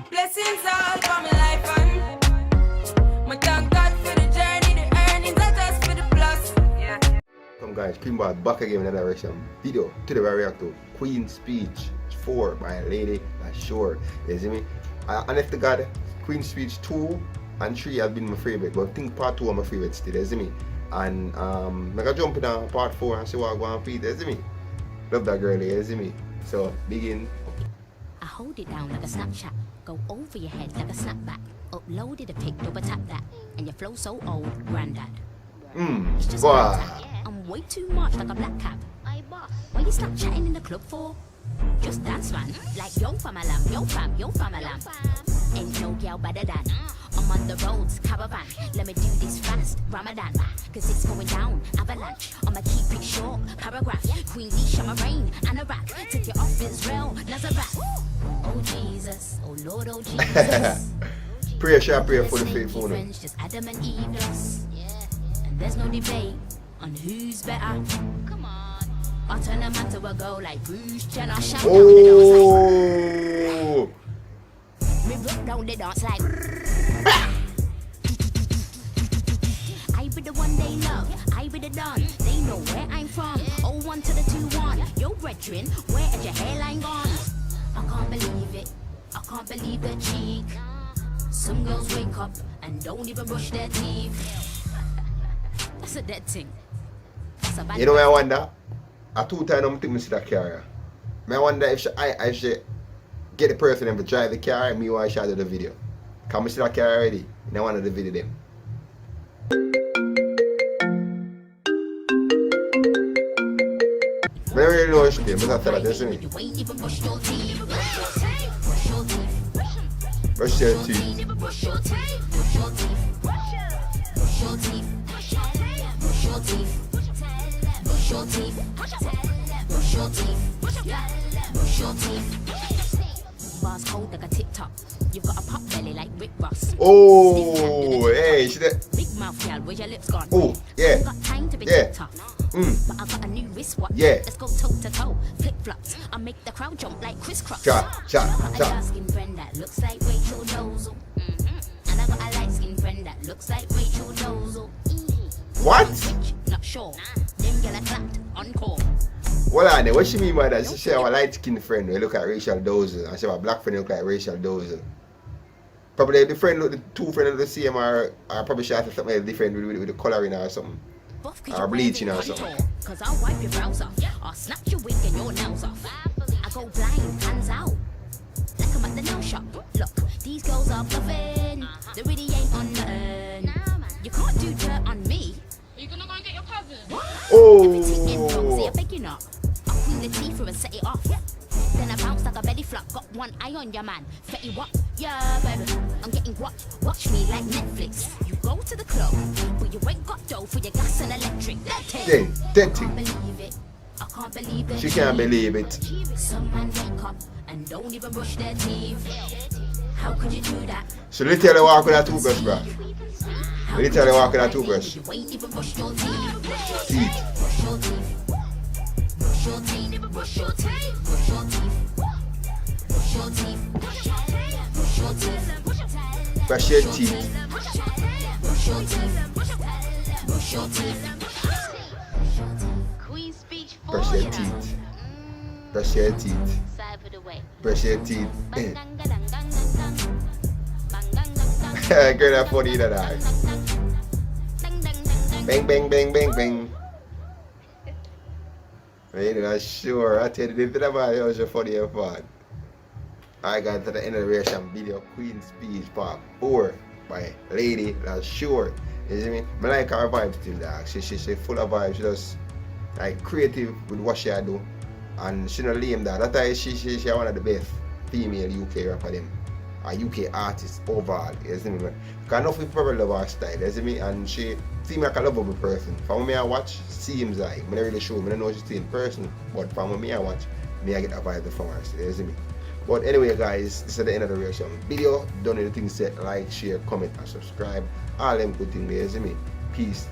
Blessings all for my life and my thank God for the journey, the earnings, not just for the plus. Yeah. Come guys, Queen Ball back again with another reaction video. Today we react to Queen Speech 4 by Lady Leshurr. You see me? Honest to God, Queen Speech 2 and 3 have been my favorite, but I think part 2 are my favorite still, you see me? And I'm gonna jump in on part 4 and see what I go on feed, you see me? Love that girl, you see me? So begin. I hold it down like a Snapchat, go over your head like a snapback. Uploaded a pic, double tap that, and your flow so old, granddad. It's just Boy. I'm way too much like a black cap. Why you stop chatting in the club for? Just dance, man. Like yo fam alam, yo fam alam. Ain't no girl better than. I'm on the roads, caravan. Let me do this fast, Ramadan. Cause it's going down, avalanche. I'ma keep it short, paragraph. Queen Leisha, my rain, and a rack. Take it off Israel, Nazareth. Oh Jesus, oh Lord, oh Jesus. Pray for the faithful. Just Adam and Eve lost. And there's no debate on who's better. Come on. I'll turn a man to a girl like Bruce Jenner. Oh! Me broke down the dance like I be the one they love, I be the don. They know where I'm from. 01 to the 21. Yo brethren, where is your hairline gone? I can't believe it, I can't believe the cheek. Some girls wake up and don't even brush their teeth. That's a dead thing. That's a bad You know what I wonder? I 2 times I think I see that car. I wonder if I should get the person to drive the car and me while I should do the video. Can I see that car already? And I want to do the video them. I don't really know what she did, but I thought that's me. Brush your teeth. Bars cold like a TikTok. You've got a pop belly like Rick Ross. Oh, hey, she did. Big mouth, girl, where your lips gone? Oh, yeah. Got time to be Yeah. tough. But I got a new wristwatch. Yeah. Let's go toe to toe. Flip flops. I make the crowd jump like crisscross. Shot. I got a dark skin friend that looks like Rachel Dozel. And I got a light skin friend that looks like Rachel Dozel. What? Not sure. Them girl clapped encore. Well, I know what she mean by that. She have a light skinned friend who look like Rachel Dozel, and she have a black friend who look like Rachel Dozel. Probably the friend look, the 2 friends look the same, or probably she has something different with the coloring or something. Or bleaching or something. Cause I'll wipe your brows off. I'll snap your wig and your nails off. I go blind, hands out. Like I'm at the nail shop. Look, these girls are bluffing. They really ain't on nothing. You can't do dirt on me. Are you gonna go and get your cousin? Oh! I beg you not. I'll clean the teeth and set it off. Then I bounce like a belly flop. Got one eye on your man. Fet you up. Yeah, baby. I'm getting watched. Watch me like Netflix. You go to the club, but you ain't got dough for your gas and electric. That I can't thing. believe it. I can't believe it. She can't believe it. Some man wake up and don't even brush their teeth. How could you do that? So literally walk with that toothbrush, bro. Literally walk with that toothbrush. You ain't even brush your teeth. Teeth. Brush your teeth. Brush your teeth. Brush your teeth. Brush your teeth. Brush your teeth. Brush your teeth. Brush your teeth. Brush your teeth. Brush your teeth. Queen Speech 4. Brush your teeth. Brush your teeth. Side of the way. Brush your teeth. Bang, gang, gang, gang, gang, gang. Bang, gang, gang, gang. Girl, that funny that I. Dang, dang, dang, dang. Bang, bang, bang, bang, bang. Lady Leshurr, I tell you, this is about it was funny and fun. Alright guys, to the end of the reaction video, Queen Speech Part 4 by Lady Leshurr. You see me? I like her vibes still, dog. She full of vibes. She just like creative with what she do. And she not lame, dog. That's why she one of the best female UK rapper them. A UK artist overall, you see me? Because enough people probably love her style, you see me? And she seems like a lovable person. From me I watch, seems like, I'm not really sure, I don't know if she's in person, but from me I watch, me I get a vibe from her, you see me? But anyway guys, this is the end of the reaction video. Don't anything said, like, share, comment and subscribe. All them good things there, you see me? Peace.